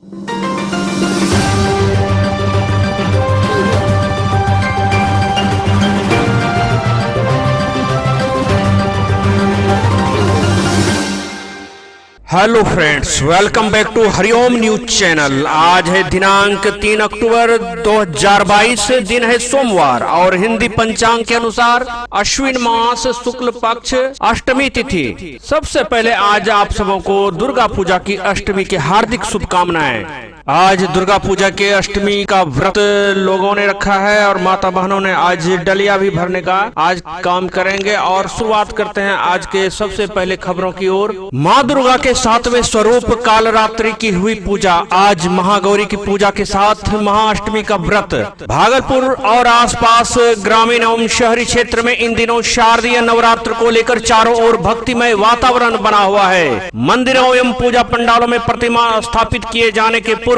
Hello friends, welcome back to Hariom news channel. आज है दिनांक 3 अक्टूबर 2022, दिन है सोमवार और हिंदी पंचांग के अनुसार अश्विन मास शुक्ल पक्ष अष्टमी तिथि। सबसे पहले आज आप सबों को दुर्गा पूजा की अष्टमी की हार्दिक शुभकामनाएं। आज दुर्गा पूजा के अष्टमी का व्रत लोगों ने रखा है और माता बहनों ने आज डलिया भी भरने का आज काम करेंगे। और शुरुआत करते हैं आज के सबसे पहले खबरों की ओर। माँ दुर्गा के 7वें स्वरूप कालरात्रि की हुई पूजा। आज महागौरी की पूजा के साथ महाअष्टमी का व्रत। भागलपुर और आसपास ग्रामीण एवं शहरी क्षेत्र में इन दिनों शारदीय नवरात्र को लेकर चारों ओर भक्तिमय वातावरण बना हुआ है। मंदिरों एवं पूजा पंडालों में प्रतिमा स्थापित किए जाने के पूर्व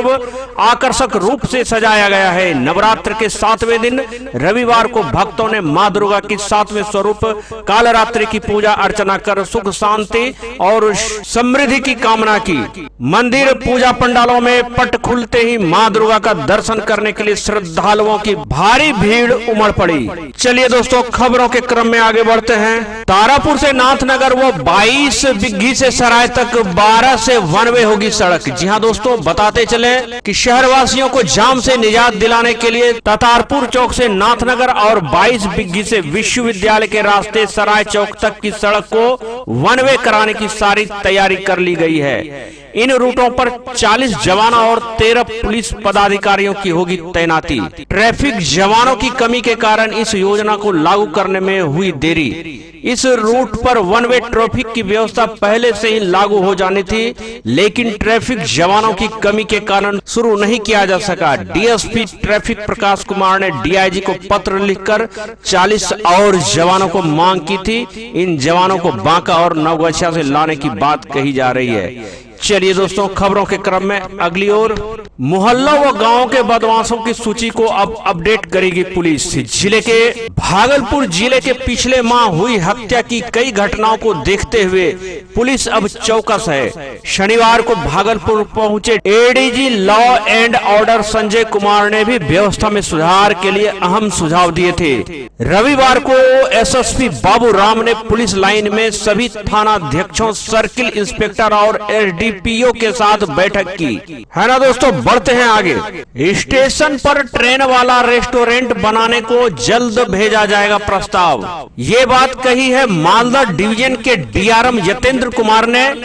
आकर्षक रूप से सजाया गया है। नवरात्र के 7वें दिन रविवार को भक्तों ने मां दुर्गा की 7वें स्वरूप कालरात्रि की पूजा अर्चना कर सुख शांति और समृद्धि की कामना की। मंदिर पूजा पंडालों में पट खुलते ही मां दुर्गा का दर्शन करने के लिए श्रद्धालुओं की भारी भीड़ उमड़ पड़ी। चलिए दोस्तों, खबरों के क्रम में आगे बढ़ते हैं। तारापुर से नाथनगर व 22 बिग्घी से सराय तक 12 से 1 वे होगी सड़क। जी हाँ दोस्तों, बताते चले कि शहरवासियों को जाम से निजात दिलाने के लिए तारापुर चौक से नाथनगर और 22 बिग्घी से विश्वविद्यालय के रास्ते सराय चौक तक की सड़क को 1 वे कराने की सारी तैयारी कर ली गई है। इन रूटों पर 40 जवानों और 13 पुलिस पदाधिकारियों की होगी तैनाती। ट्रैफिक जवानों की कमी के कारण इस योजना को लागू करने में हुई देरी। इस रूट पर 1 वे ट्रैफिक की व्यवस्था पहले से ही लागू हो जानी थी, लेकिन ट्रैफिक जवानों की कमी के कारण शुरू नहीं किया जा सका। डीएसपी ट्रैफिक प्रकाश कुमार ने डीआईजी को पत्र लिखकर 40 और जवानों को मांग की थी। इन जवानों को बांका और नवगछिया से लाने की बात कही जा रही है। चलिए दोस्तों, खबरों के क्रम में अगली ओर। मोहल्ला व गांवों के बदमाशों की सूची को अब अपडेट करेगी पुलिस। जिले के भागलपुर जिले के पिछले माह हुई हत्या की कई घटनाओं को देखते हुए पुलिस अब चौकस है। शनिवार को भागलपुर पहुंचे ADG law and order Sanjay Kumar ने भी व्यवस्था में सुधार के लिए अहम सुझाव दिए थे। रविवार को एसएसपी बाबू राम ने पुलिस लाइन में सभी थानाध्यक्षों, सर्किल इंस्पेक्टर और एसडीपीओ के साथ बैठक की है ना दोस्तों। बढ़ते हैं आगे। स्टेशन पर ट्रेन वाला रेस्टोरेंट बनाने को जल्द भेजा जाएगा प्रस्ताव। ये बात कही है मालदा डिवीजन के डीआरएम यतेंद्र कुमार ने।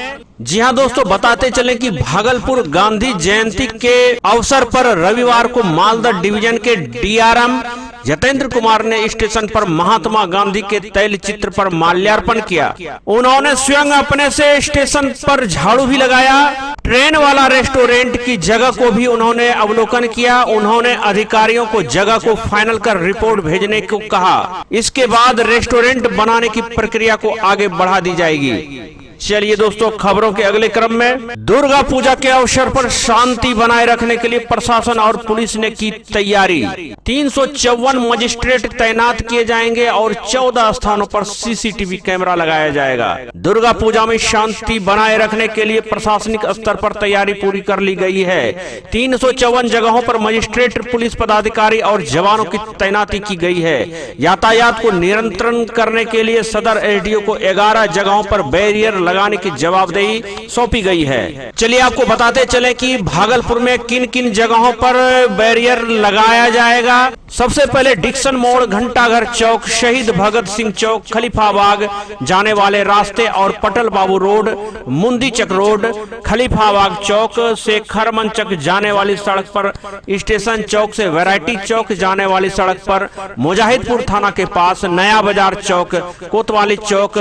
जी हाँ दोस्तों, बताते चले कि भागलपुर गांधी जयंती के अवसर पर रविवार को मालदा डिवीजन के डीआरएम यतेंद्र कुमार ने स्टेशन पर महात्मा गांधी के तैल चित्र पर माल्यार्पण किया। उन्होंने स्वयं अपने से स्टेशन पर झाड़ू भी लगाया। ट्रेन वाला रेस्टोरेंट की जगह को भी उन्होंने अवलोकन किया। उन्होंने अधिकारियों को जगह को फाइनल कर रिपोर्ट भेजने को कहा। इसके बाद रेस्टोरेंट बनाने की प्रक्रिया को आगे बढ़ा दी जाएगी। चलिए दोस्तों, खबरों के अगले क्रम में। दुर्गा पूजा के अवसर पर शांति बनाए रखने के लिए प्रशासन और पुलिस ने की तैयारी। 354 मजिस्ट्रेट तैनात किए जाएंगे और 14 स्थानों पर सीसीटीवी कैमरा लगाया जाएगा। दुर्गा पूजा में शांति बनाए रखने के लिए प्रशासनिक स्तर पर तैयारी पूरी कर ली गई है। 354 जगहों पर मजिस्ट्रेट, पुलिस पदाधिकारी और जवानों की तैनाती की गई है। यातायात को नियंत्रण करने के लिए सदर एसडीओ को 11 जगहों पर बैरियर लगाने की जवाबदेही सौंपी गई है। चलिए आपको बताते चले कि भागलपुर में किन किन जगहों पर बैरियर लगाया जाएगा। सबसे पहले डिक्सन मोड़, घंटाघर चौक, शहीद भगत सिंह चौक, खलीफाबाग जाने वाले रास्ते और पटल बाबू रोड, मुंदी चक रोड, खलीफाबाग चौक से खरमंचक जाने वाली सड़क पर, स्टेशन चौक से वैरायटी चौक जाने वाली सड़क पर, मुजाहिदपुर थाना के पास, नया बाजार चौक, कोतवाली चौक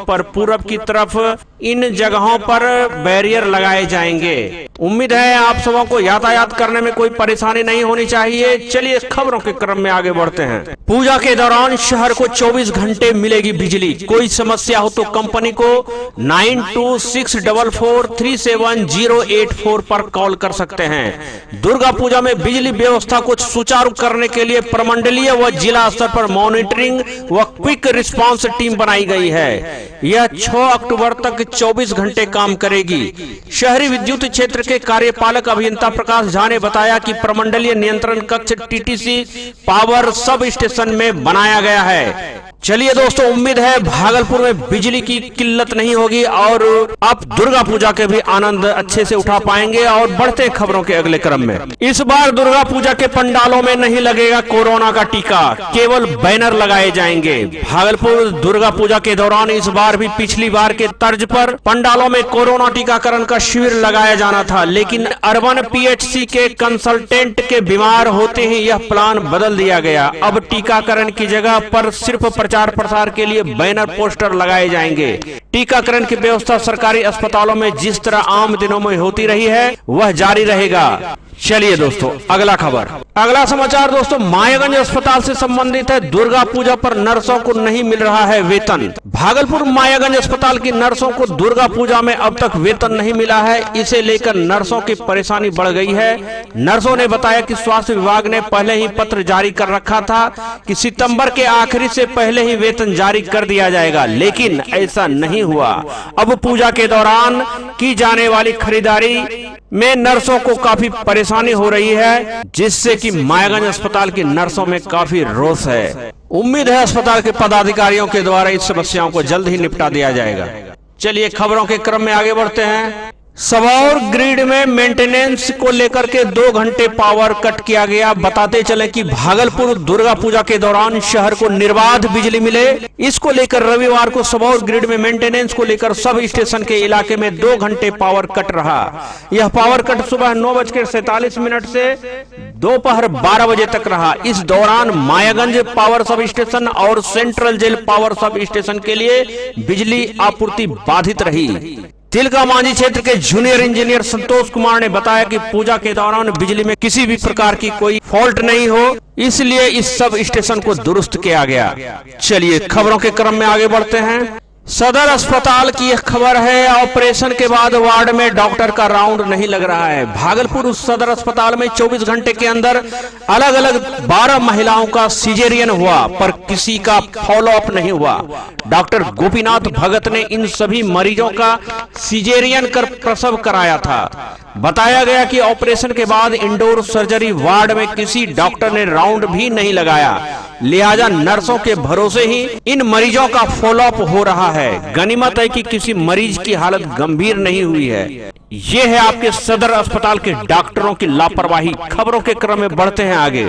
पर पूरब की तरफ इन जगहों पर बैरियर लगाए जाएंगे। उम्मीद है आप सबों को यातायात करने में कोई परेशानी नहीं होनी चाहिए। चलिए खबरों के क्रम में आगे बढ़ते हैं। पूजा के दौरान शहर को 24 घंटे मिलेगी बिजली। कोई समस्या हो तो कंपनी को 9264437084 पर कॉल कर सकते हैं। दुर्गा पूजा में बिजली व्यवस्था को सुचारू करने के लिए प्रमंडलीय व जिला स्तर पर मॉनिटरिंग व क्विक रिस्पांस टीम बनाई गई है। यह 6 अक्टूबर तक 24 घंटे काम करेगी। शहरी विद्युत क्षेत्र क्षेत्र के कार्यपालक अभियंता प्रकाश झा ने बताया कि प्रमंडलीय नियंत्रण कक्ष टीटीसी पावर सब स्टेशन में बनाया गया है। चलिए दोस्तों, उम्मीद है भागलपुर में बिजली की किल्लत नहीं होगी और आप दुर्गा पूजा के भी आनंद अच्छे से उठा पाएंगे। और बढ़ते खबरों के अगले क्रम में, इस बार दुर्गा पूजा के पंडालों में नहीं लगेगा कोरोना का टीका, केवल बैनर लगाए जाएंगे। भागलपुर दुर्गा पूजा के दौरान इस बार भी पिछली बार के तर्ज पर पंडालों में कोरोना टीकाकरण का शिविर लगाया जाना था, लेकिन अर्बन पीएचसी के कंसल्टेंट के बीमार होते ही यह प्लान बदल दिया गया। अब टीकाकरण की जगह पर सिर्फ प्रचार प्रसार के लिए बैनर पोस्टर लगाए जाएंगे। टीकाकरण की व्यवस्था सरकारी अस्पतालों में जिस तरह आम दिनों में होती रही है वह जारी रहेगा। चलिए दोस्तों, अगला खबर, अगला समाचार दोस्तों मायागंज अस्पताल से संबंधित है। दुर्गा पूजा पर नर्सों को नहीं मिल रहा है वेतन। भागलपुर मायागंज अस्पताल की नर्सों को दुर्गा पूजा में अब तक वेतन नहीं मिला है। इसे लेकर नर्सों की परेशानी बढ़ गई है। नर्सों ने बताया कि स्वास्थ्य विभाग ने पहले ही पत्र जारी कर रखा था कि सितंबर के आखिरी से पहले ही वेतन जारी कर दिया जाएगा, लेकिन ऐसा नहीं हुआ। अब पूजा के दौरान की जाने वाली खरीदारी में नर्सों को काफी परेशानी हो रही है, जिससे कि मायागंज अस्पताल की नर्सों में काफी रोष है। उम्मीद है अस्पताल के पदाधिकारियों के द्वारा इस समस्याओं को जल्द ही निपटा दिया जाएगा। चलिए खबरों के क्रम में आगे बढ़ते हैं। सबौर ग्रिड में मेंटेनेंस को लेकर के 2 घंटे पावर कट किया गया। बताते चले कि भागलपुर दुर्गा पूजा के दौरान शहर को निर्बाध बिजली मिले, इसको लेकर रविवार को सबौर ग्रिड में मेंटेनेंस को लेकर सब स्टेशन के इलाके में 2 घंटे पावर कट रहा। यह पावर कट सुबह 9:47 से दोपहर 12 बजे तक रहा। इस दौरान मायागंज पावर सब स्टेशन और central jail power substation के लिए बिजली आपूर्ति बाधित रही। तिलका मांझी क्षेत्र के जूनियर इंजीनियर संतोष कुमार ने बताया कि पूजा के दौरान बिजली में किसी भी प्रकार की कोई फॉल्ट नहीं हो, इसलिए इस सब स्टेशन को दुरुस्त किया गया। चलिए खबरों के क्रम में आगे बढ़ते हैं। सदर अस्पताल की यह खबर है, ऑपरेशन के बाद वार्ड में डॉक्टर का राउंड नहीं लग रहा है। भागलपुर सदर अस्पताल में 24 घंटे के अंदर अलग अलग 12 महिलाओं का सिजेरियन हुआ, पर किसी का फॉलोअप नहीं हुआ। डॉक्टर गोपीनाथ भगत ने इन सभी मरीजों का सिजेरियन कर प्रसव कराया था। बताया गया कि ऑपरेशन के बाद इंडोर सर्जरी वार्ड में किसी डॉक्टर ने राउंड भी नहीं लगाया, लिहाजा नर्सों के भरोसे ही इन मरीजों का फॉलोअप हो रहा है। गनीमत है कि किसी मरीज की हालत गंभीर नहीं हुई है। ये है आपके सदर अस्पताल के डॉक्टरों की लापरवाही। खबरों के क्रम में बढ़ते हैं आगे।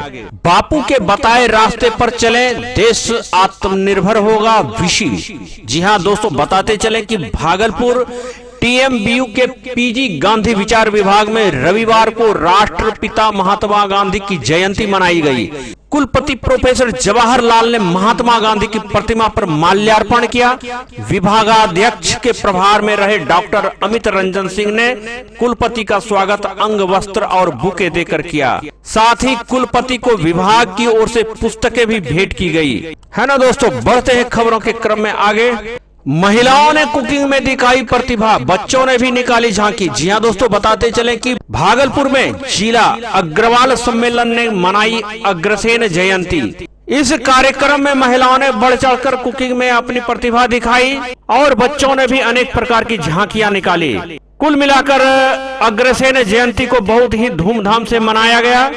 बापू के बताए रास्ते पर चले, देश आत्मनिर्भर होगा विशी। जी हाँ दोस्तों, बताते चले कि भागलपुर टीएमबीयू के पीजी गांधी विचार विभाग में रविवार को राष्ट्रपिता महात्मा गांधी की जयंती मनाई गई। कुलपति प्रोफेसर जवाहरलाल ने महात्मा गांधी की प्रतिमा पर माल्यार्पण किया। विभागाध्यक्ष के प्रभार में रहे डॉक्टर अमित रंजन सिंह ने कुलपति का स्वागत अंग वस्त्र और बुके देकर किया। साथ ही कुलपति को विभाग की ओर से पुस्तकें भी भेंट की गई है ना दोस्तों। बढ़ते हैं खबरों के क्रम में आगे। महिलाओं ने कुकिंग में दिखाई प्रतिभा, बच्चों ने भी निकाली झांकी। जी हाँ दोस्तों, बताते चले कि भागलपुर में जिला अग्रवाल सम्मेलन ने मनाई अग्रसेन जयंती। इस कार्यक्रम में महिलाओं ने बढ़ चढ़कर कुकिंग में अपनी प्रतिभा दिखाई और बच्चों ने भी अनेक प्रकार की झांकियां निकाली। कुल मिलाकर अग्रसेन जयंती को बहुत ही धूमधाम से मनाया गया।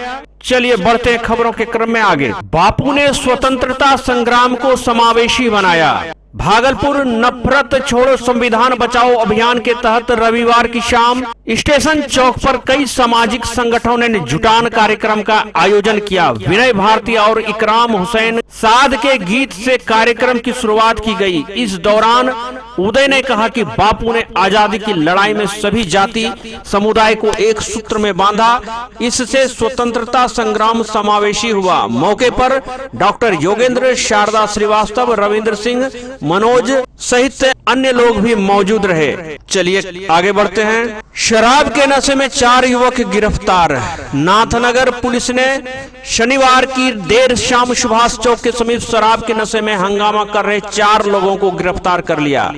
चलिए बढ़ते हैं खबरों के क्रम में आगे। बापू ने स्वतंत्रता संग्राम को समावेशी बनाया। भागलपुर नफरत छोड़ो संविधान बचाओ अभियान के तहत रविवार की शाम स्टेशन चौक पर कई सामाजिक संगठनों ने जुटान कार्यक्रम का आयोजन किया। विनय भारती और इकराम हुसैन साद के गीत से कार्यक्रम की शुरुआत की गई। इस दौरान उदय ने कहा कि बापू ने आजादी की लड़ाई में सभी जाति समुदाय को एक सूत्र में बांधा, इससे स्वतंत्रता संग्राम समावेशी हुआ। मौके पर डॉक्टर योगेंद्र, शारदा श्रीवास्तव, रविंद्र सिंह, मनोज सहित अन्य लोग भी मौजूद रहे। चलिए आगे बढ़ते हैं। शराब के नशे में 4 युवक गिरफ्तार। नाथनगर पुलिस ने शनिवार की देर शाम सुभाष चौक के समीप शराब के नशे में हंगामा कर रहे 4 लोगों को गिरफ्तार कर लिया।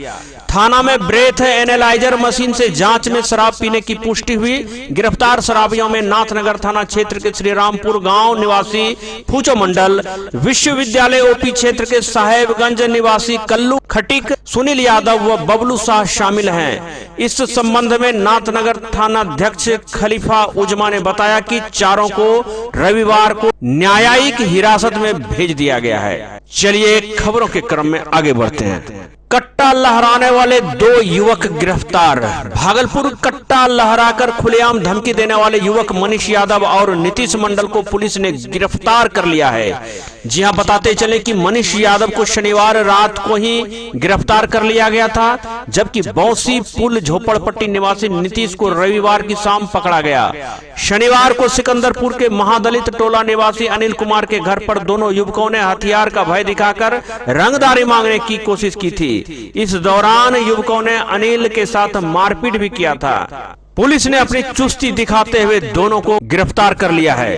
थाना में ब्रेथ एनालाइजर मशीन से जांच में शराब पीने की पुष्टि हुई। गिरफ्तार शराबियों में नाथनगर थाना क्षेत्र के श्रीरामपुर गांव निवासी फूचो मंडल, विश्वविद्यालय ओपी क्षेत्र के साहेबगंज निवासी कल्लू खटीक, सुनील यादव व बबलू शाह शामिल हैं। इस संबंध में नाथनगर थाना अध्यक्ष खलीफा उजमा ने बताया कि चारों को रविवार को न्यायिक हिरासत में भेज दिया गया है। चलिए खबरों के क्रम में आगे बढ़ते हैं। कट्टा लहराने वाले 2 युवक गिरफ्तार। भागलपुर कट्टा लहराकर खुलेआम धमकी देने वाले युवक मनीष यादव और नीतीश मंडल को पुलिस ने गिरफ्तार कर लिया है। जी हां, बताते चले कि मनीष यादव को शनिवार रात को ही गिरफ्तार कर लिया गया था, जबकि बौसी पुल झोपड़पट्टी निवासी नीतीश को रविवार की शाम पकड़ा गया। शनिवार को सिकंदरपुर के महादलित टोला निवासी अनिल कुमार के घर पर दोनों युवकों ने हथियार का भय दिखाकर रंगदारी मांगने की कोशिश की थी। इस दौरान युवकों ने अनिल के साथ मारपीट भी किया था। पुलिस ने अपनी चुस्ती दिखाते हुए दोनों को गिरफ्तार कर लिया है।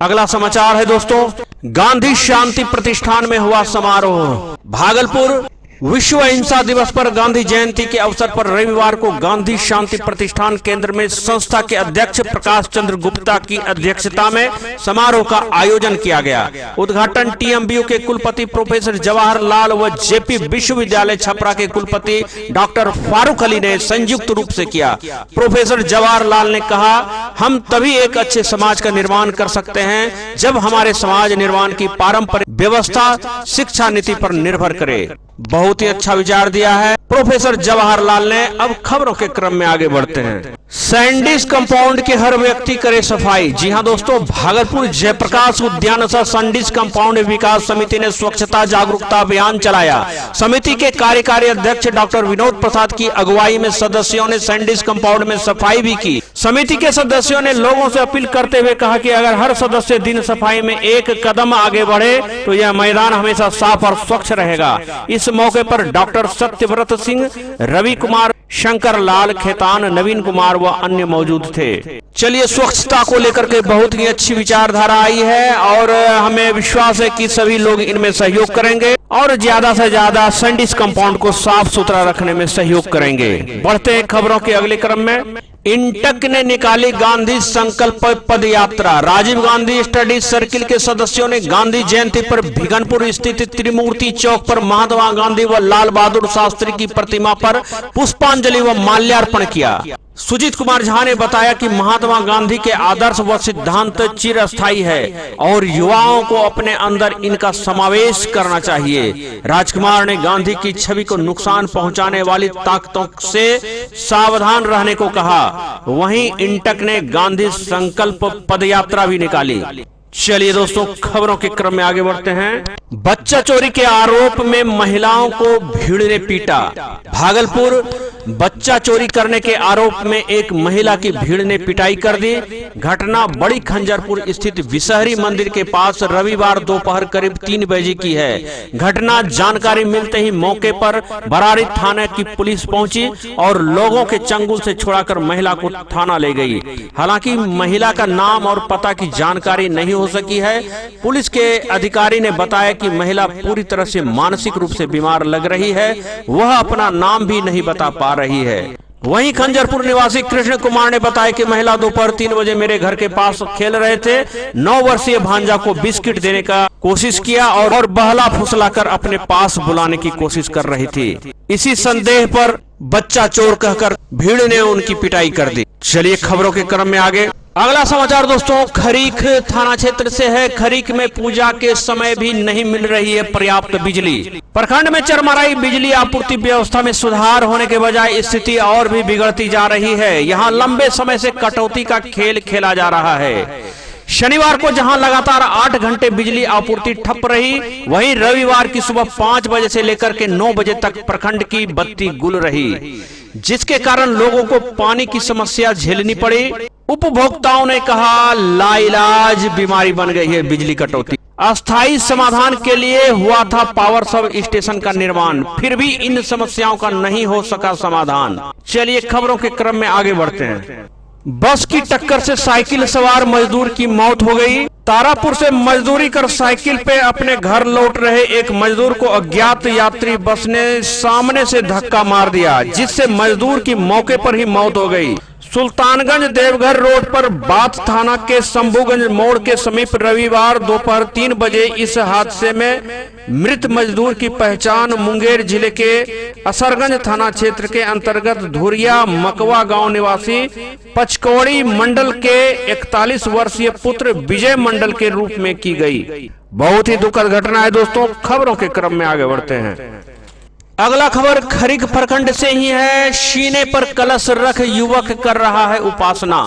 अगला समाचार है दोस्तों, गांधी शांति प्रतिष्ठान में हुआ समारोह। भागलपुर विश्व अहिंसा दिवस पर गांधी जयंती के अवसर पर रविवार को गांधी शांति प्रतिष्ठान केंद्र में संस्था के अध्यक्ष प्रकाश चंद्र गुप्ता की अध्यक्षता में समारोह का आयोजन किया गया। उद्घाटन टीएमबीयू के कुलपति प्रोफेसर जवाहरलाल व जेपी विश्वविद्यालय छपरा के कुलपति डॉक्टर फारूक अली ने संयुक्त रूप से किया। प्रोफेसर जवाहरलाल ने कहा, हम तभी एक अच्छे समाज का निर्माण कर सकते हैं जब हमारे समाज निर्माण की पारंपरिक व्यवस्था शिक्षा नीति पर निर्भर करे। बहुत ही अच्छा विचार दिया है प्रोफेसर जवाहरलाल ने। अब खबरों के क्रम में आगे बढ़ते हैं। सैंडिस कंपाउंड के हर व्यक्ति करे सफाई। जी हां दोस्तों, भागलपुर जयप्रकाश उद्यान सह सैंडिस कंपाउंड विकास समिति ने स्वच्छता जागरूकता अभियान चलाया। समिति के कार्यकारी अध्यक्ष डॉक्टर विनोद प्रसाद की अगुवाई में सदस्यों ने सैंडिस कंपाउंड में सफाई भी की। समिति के सदस्यों ने लोगों से अपील करते हुए कहा कि अगर हर सदस्य दिन सफाई में एक कदम आगे बढ़े तो यह मैदान हमेशा साफ और स्वच्छ रहेगा। इस मौके पर डॉक्टर सत्यव्रत सिंह, रवि कुमार, शंकर लाल खेतान, नवीन कुमार व अन्य मौजूद थे। चलिए, स्वच्छता को लेकर के बहुत ही अच्छी विचारधारा आई है और हमें विश्वास है कि सभी लोग इनमें सहयोग करेंगे और ज्यादा से ज्यादा सैंडिस कंपाउंड को साफ सुथरा रखने में सहयोग करेंगे। बढ़ते हैं खबरों के अगले क्रम में। इंटक ने निकाली गांधी संकल्प पद यात्रा। राजीव गांधी स्टडी सर्किल के सदस्यों ने गांधी जयंती पर भिगनपुर स्थित त्रिमूर्ति चौक पर महात्मा गांधी व लाल बहादुर शास्त्री की प्रतिमा पर पुष्पांजलि व माल्यार्पण किया। सुजीत कुमार झा ने बताया कि महात्मा गांधी के आदर्श व सिद्धांत चिरस्थायी है और युवाओं को अपने अंदर इनका समावेश करना चाहिए। राजकुमार ने गांधी की छवि को नुकसान पहुंचाने वाली ताकतों से सावधान रहने को कहा। वहीं इंटक ने गांधी संकल्प पदयात्रा भी निकाली। चलिए दोस्तों, खबरों के क्रम में आगे बढ़ते हैं। बच्चा चोरी के आरोप में महिलाओं को भीड़ ने पीटा। भागलपुर बच्चा चोरी करने के आरोप में एक महिला की भीड़ ने पिटाई कर दी। घटना बड़ी खंजरपुर स्थित विषहरी मंदिर के पास रविवार दोपहर करीब 3 बजे की है। घटना जानकारी मिलते ही मौके पर बरारी थाना की पुलिस पहुंची और लोगों के चंगुल से छुड़ाकर महिला को थाना ले गई। हालांकि महिला का नाम और पता की जानकारी नहीं हो सकी है। पुलिस के अधिकारी ने बताया कि महिला पूरी तरह से मानसिक रूप से बीमार लग रही है। वह अपना नाम भी नहीं बता पा रही है। वहीं खंजरपुर निवासी कृष्ण कुमार ने बताया कि महिला दोपहर 3 बजे मेरे घर के पास खेल रहे थे। 9 वर्षीय भांजा को बिस्किट देने का कोशिश किया और बहला फुसलाकर अपने पास बुलाने की कोशिश कर रही थी। इसी संदेह पर बच्चा चोर कहकर भीड़ ने उनकी पिटाई कर दी। चलिए खबरों के क्रम में आगे। अगला समाचार दोस्तों खरीक थाना क्षेत्र से है। खरीक में पूजा के समय भी नहीं मिल रही है पर्याप्त बिजली। प्रखंड में चरमराई बिजली आपूर्ति व्यवस्था में सुधार होने के बजाय स्थिति और भी बिगड़ती जा रही है। यहाँ लंबे समय से कटौती का खेल खेला जा रहा है। शनिवार को जहां लगातार 8 घंटे बिजली आपूर्ति ठप रही, वहीं रविवार की सुबह 5 बजे से लेकर के 9 बजे तक प्रखंड की बत्ती गुल रही, जिसके कारण लोगों को पानी की समस्या झेलनी पड़ी। उपभोक्ताओं ने कहा लाइलाज बीमारी बन गई है बिजली कटौती। अस्थायी समाधान के लिए हुआ था पावर सब स्टेशन का निर्माण, फिर भी इन समस्याओं का नहीं हो सका समाधान। चलिए खबरों के क्रम में आगे बढ़ते हैं। बस की टक्कर से साइकिल सवार मजदूर की मौत हो गई। तारापुर से मजदूरी कर साइकिल पे अपने घर लौट रहे एक मजदूर को अज्ञात यात्री बस ने सामने से धक्का मार दिया, जिससे मजदूर की मौके पर ही मौत हो गई। सुल्तानगंज देवघर रोड पर बाथ थाना के शंभूगंज मोड़ के समीप रविवार दोपहर 3 बजे इस हादसे में मृत मजदूर की पहचान मुंगेर जिले के असरगंज थाना क्षेत्र के अंतर्गत धुरिया मकवा गांव निवासी पचकौड़ी मंडल के 41 वर्षीय पुत्र विजय मंडल के रूप में की गई। बहुत ही दुखद घटना है दोस्तों। खबरों के क्रम में आगे बढ़ते हैं। अगला खबर खरीक प्रखंड से ही है। सीने पर कलश रख युवक कर रहा है उपासना।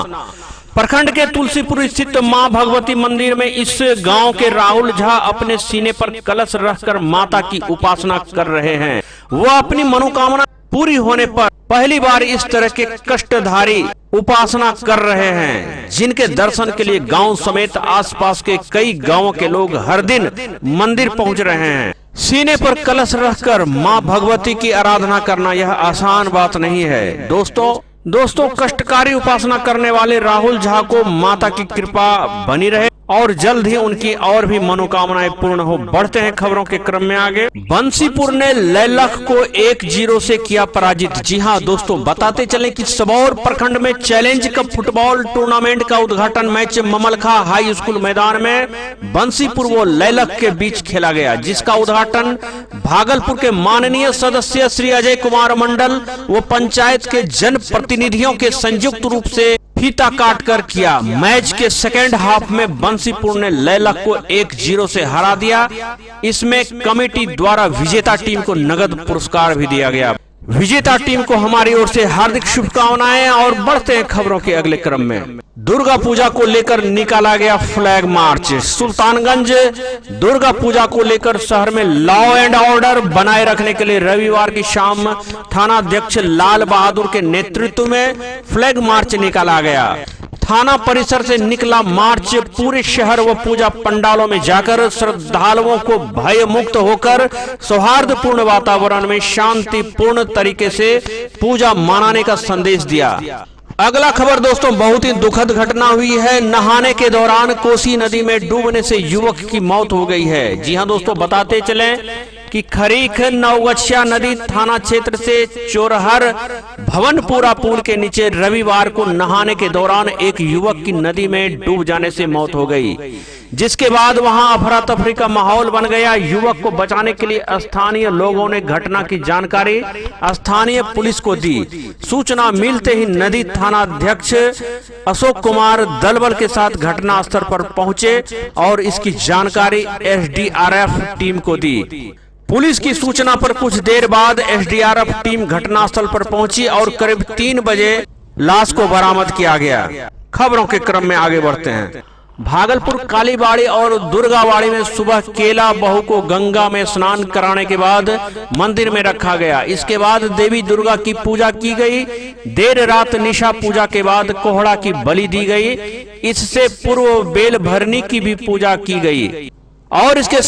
प्रखंड के तुलसीपुर स्थित मां भगवती मंदिर में इस गांव के राहुल झा अपने सीने पर कलश रखकर माता की उपासना कर रहे हैं। वह अपनी मनोकामना पूरी होने पर पहली बार इस तरह के कष्टधारी उपासना कर रहे हैं, जिनके दर्शन के लिए गांव समेत आसपास के कई गांवों के लोग हर दिन मंदिर पहुंच रहे हैं। सीने पर कलश रखकर मां भगवती की आराधना करना यह आसान बात नहीं है। दोस्तों कष्टकारी उपासना करने वाले राहुल झा को माता की कृपा बनी रहे और जल्द ही उनकी और भी मनोकामनाएं पूर्ण हो। बढ़ते हैं खबरों के क्रम में आगे। बंसीपुर ने लैलख को 1-0 से किया पराजित। जी हां दोस्तों, बताते चले कि सबौर प्रखंड में चैलेंज कप फुटबॉल टूर्नामेंट का उद्घाटन मैच ममलखा हाई स्कूल मैदान में बंसीपुर व लैलख के बीच खेला गया, जिसका उद्घाटन भागलपुर के माननीय सदस्य श्री अजय कुमार मंडल व पंचायत के जन प्रतिनिधियों के संयुक्त रूप से फीता काट कर किया। मैच के सेकेंड हाफ में बंसीपुर ने लैलख को 1-0 से हरा दिया। इसमें कमेटी द्वारा विजेता टीम को नगद पुरस्कार भी दिया गया। विजेता टीम को हमारी ओर से हार्दिक शुभकामनाएं। और बढ़ते हैं खबरों के अगले क्रम में। दुर्गा पूजा को लेकर निकाला गया फ्लैग मार्च। सुल्तानगंज दुर्गा पूजा को लेकर शहर में लॉ एंड ऑर्डर बनाए रखने के लिए रविवार की शाम थाना अध्यक्ष लाल बहादुर के नेतृत्व में फ्लैग मार्च निकाला गया। थाना परिसर से निकला मार्च पूरे शहर व पूजा पंडालों में जाकर श्रद्धालुओं को भय मुक्त होकर सौहार्दपूर्ण वातावरण में शांतिपूर्ण तरीके से पूजा मनाने का संदेश दिया। अगला खबर दोस्तों बहुत ही दुखद घटना हुई है। नहाने के दौरान कोसी नदी में डूबने से युवक की मौत हो गई है। जी हां दोस्तों, बताते चलें कि खरीक नवगछिया नदी थाना क्षेत्र से चोरहर भवनपुरा पुल के नीचे रविवार को नहाने के दौरान एक युवक की नदी में डूब जाने से मौत हो गई, जिसके बाद वहां अफरा तफरी का माहौल बन गया। युवक को बचाने के लिए स्थानीय लोगों ने घटना की जानकारी स्थानीय पुलिस को दी। सूचना मिलते ही नदी थाना अध्यक्ष अशोक कुमार दलबल के साथ घटना स्थल पर पहुंचे और इसकी जानकारी एसडीआरएफ टीम को दी। पुलिस की सूचना पर कुछ देर बाद एसडीआरएफ टीम घटनास्थल पर पहुंची और करीब 3 बजे लाश को बरामद किया गया। खबरों के क्रम में आगे बढ़ते हैं। भागलपुर कालीबाड़ी और दुर्गाबाड़ी में सुबह केला बहू को गंगा में स्नान कराने के बाद मंदिर में रखा गया। इसके बाद देवी दुर्गा की पूजा की गई। देर रात निशा पूजा के बाद कोहड़ा की बलि दी गई। इससे पूर्व बेल भरनी की भी पूजा की गई। और इसके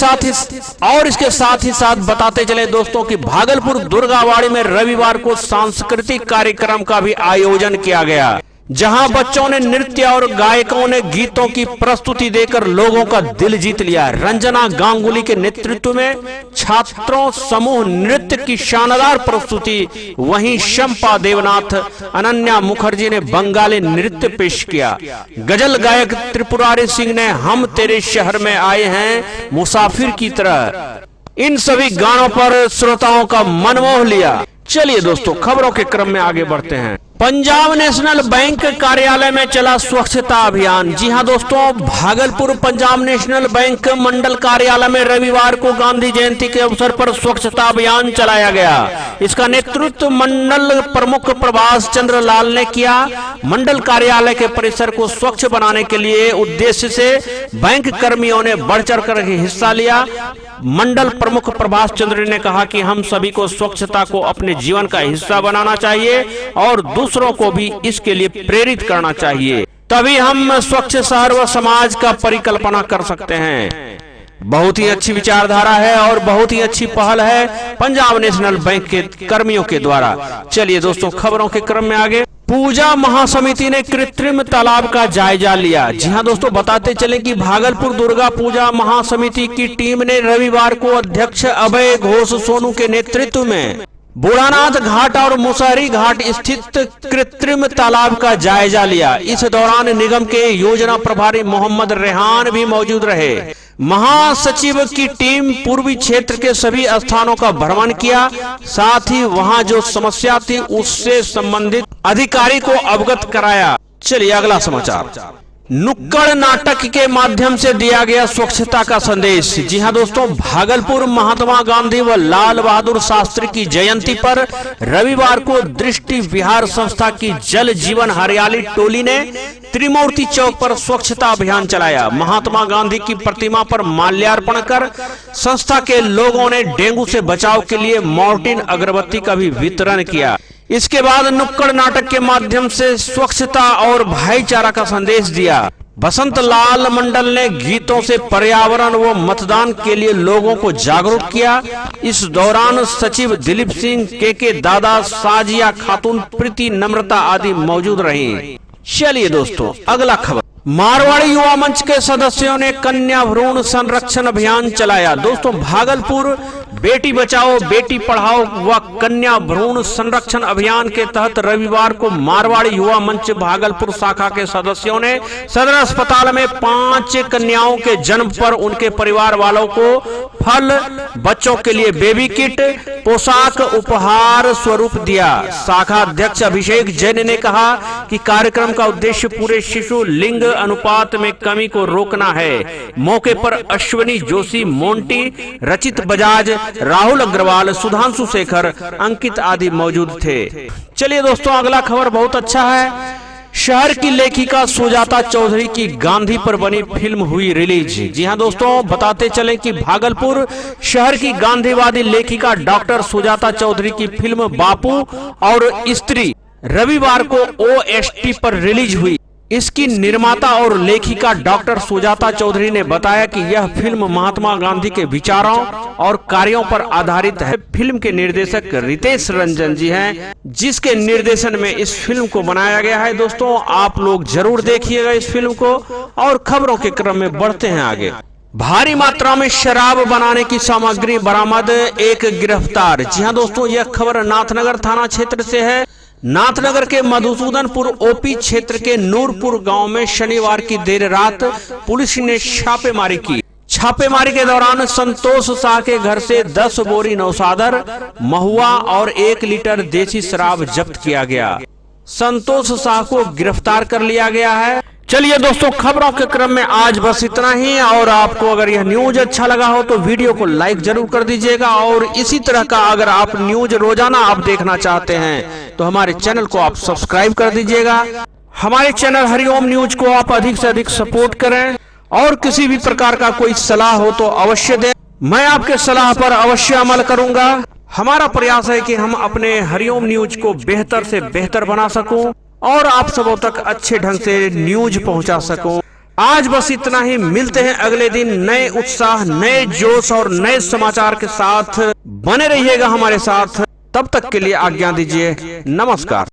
साथ ही बताते चले दोस्तों कि भागलपुर दुर्गाबाड़ी में रविवार को सांस्कृतिक कार्यक्रम का भी आयोजन किया गया, जहां बच्चों ने नृत्य और गायकों ने गीतों की प्रस्तुति देकर लोगों का दिल जीत लिया। रंजना गांगुली के नेतृत्व में छात्रों समूह नृत्य की शानदार प्रस्तुति, वहीं शंपा देवनाथ, अनन्या मुखर्जी ने बंगाली नृत्य पेश किया। गजल गायक त्रिपुरारी सिंह ने हम तेरे शहर में आए हैं मुसाफिर की तरह, इन सभी गानों पर श्रोताओं का मन मोह लिया। चलिए दोस्तों खबरों के क्रम में आगे बढ़ते हैं। पंजाब नेशनल बैंक कार्यालय में चला स्वच्छता अभियान। जी हां दोस्तों, भागलपुर पंजाब नेशनल बैंक मंडल कार्यालय में रविवार को गांधी जयंती के अवसर पर स्वच्छता अभियान चलाया गया। इसका नेतृत्व मंडल प्रमुख प्रभाष चंद्र लाल ने किया। मंडल कार्यालय के परिसर को स्वच्छ बनाने के लिए उद्देश्य से बैंक कर्मियों ने बढ़ चढ़ कर हिस्सा लिया। मंडल प्रमुख प्रभाष चंद्र ने कहा कि हम सभी को स्वच्छता को अपने जीवन का हिस्सा बनाना चाहिए और दूसरों को भी इसके लिए प्रेरित करना चाहिए, तभी हम स्वच्छ शहर व समाज का परिकल्पना कर सकते हैं। बहुत ही अच्छी विचारधारा है और बहुत ही अच्छी पहल है पंजाब नेशनल बैंक के कर्मियों के द्वारा। चलिए दोस्तों खबरों के क्रम में आगे। पूजा महासमिति ने कृत्रिम तालाब का जायजा लिया। जी हां दोस्तों, बताते चले कि भागलपुर दुर्गा पूजा महासमिति की टीम ने रविवार को अध्यक्ष अभय घोष सोनू के नेतृत्व में बुढ़ानाथ घाट और मुसहरी घाट स्थित कृत्रिम तालाब का जायजा लिया। इस दौरान निगम के योजना प्रभारी मोहम्मद रेहान भी मौजूद रहे। महासचिव की टीम पूर्वी क्षेत्र के सभी स्थानों का भ्रमण किया, साथ ही वहां जो समस्या थी उससे संबंधित अधिकारी को अवगत कराया। चलिए अगला समाचार। नुक्कड़ नाटक के माध्यम से दिया गया स्वच्छता का संदेश। जी हां दोस्तों, भागलपुर महात्मा गांधी व लाल बहादुर शास्त्री की जयंती पर रविवार को दृष्टि विहार संस्था की जल जीवन हरियाली टोली ने त्रिमूर्ति चौक पर स्वच्छता अभियान चलाया। महात्मा गांधी की प्रतिमा पर माल्यार्पण कर संस्था के लोगों ने डेंगू से बचाव के लिए मॉर्टिन अगरबत्ती का भी वितरण किया। इसके बाद नुक्कड़ नाटक के माध्यम से स्वच्छता और भाईचारा का संदेश दिया। बसंत लाल मंडल ने गीतों से पर्यावरण व मतदान के लिए लोगों को जागरूक किया। इस दौरान सचिव दिलीप सिंह, के दादा, साजिया खातून, प्रीति, नम्रता आदि मौजूद रही। चलिए दोस्तों अगला खबर। मारवाड़ी युवा मंच के सदस्यों ने कन्या भ्रूण संरक्षण अभियान चलाया। दोस्तों, भागलपुर बेटी बचाओ बेटी पढ़ाओ व कन्या भ्रूण संरक्षण अभियान के तहत रविवार को मारवाड़ी युवा मंच भागलपुर शाखा के सदस्यों ने सदर अस्पताल में 5 कन्याओं के जन्म पर उनके परिवार वालों को फल, बच्चों के लिए बेबी किट, पोशाक उपहार स्वरूप दिया। शाखा अध्यक्ष अभिषेक जैन ने कहा कि कार्यक्रम का उद्देश्य पूरे शिशु लिंग अनुपात में कमी को रोकना है। मौके पर अश्विनी जोशी, मोंटी, रचित बजाज, राहुल अग्रवाल, सुधांशु शेखर, अंकित आदि मौजूद थे। चलिए दोस्तों अगला खबर बहुत अच्छा है। शहर की लेखिका सुजाता चौधरी की गांधी पर बनी फिल्म हुई रिलीज। जी हां दोस्तों, बताते चलें कि भागलपुर शहर की गांधीवादी लेखिका डॉक्टर सुजाता चौधरी की फिल्म बापू और स्त्री रविवार को OST पर रिलीज हुई। इसकी निर्माता और लेखिका डॉक्टर सुजाता चौधरी ने बताया कि यह फिल्म महात्मा गांधी के विचारों और कार्यों पर आधारित है। फिल्म के निर्देशक रितेश रंजन जी हैं, जिसके निर्देशन में इस फिल्म को बनाया गया है। दोस्तों आप लोग जरूर देखिएगा इस फिल्म को। और खबरों के क्रम में बढ़ते हैं आगे। भारी मात्रा में शराब बनाने की सामग्री बरामद, एक गिरफ्तार। जी हां दोस्तों, यह खबर नाथनगर थाना क्षेत्र से है। नाथनगर के मधुसूदनपुर OP क्षेत्र के नूरपुर गांव में शनिवार की देर रात पुलिस ने छापेमारी की। छापेमारी के दौरान संतोष शाह के घर से 10 बोरी नौसादर, महुआ और 1 लीटर देसी शराब जब्त किया गया। संतोष शाह को गिरफ्तार कर लिया गया है। चलिए दोस्तों खबरों के क्रम में आज बस इतना ही। और आपको अगर यह न्यूज अच्छा लगा हो तो वीडियो को लाइक जरूर कर दीजिएगा। और इसी तरह का अगर आप न्यूज रोजाना आप देखना चाहते हैं तो हमारे चैनल को आप सब्सक्राइब कर दीजिएगा। हमारे चैनल हरिओम न्यूज को आप अधिक से अधिक सपोर्ट करें। और किसी भी प्रकार का कोई सलाह हो तो अवश्य दें, मैं आपके सलाह पर अवश्य अमल करूंगा। हमारा प्रयास है कि हम अपने हरिओम न्यूज को बेहतर से बेहतर बना सकूं और आप सबों तक अच्छे ढंग से न्यूज पहुंचा सकूं। आज बस इतना ही। मिलते हैं अगले दिन नए उत्साह, नए जोश और नए समाचार के साथ। बने रहिएगा हमारे साथ। तब तक के लिए आज्ञा दीजिए। नमस्कार।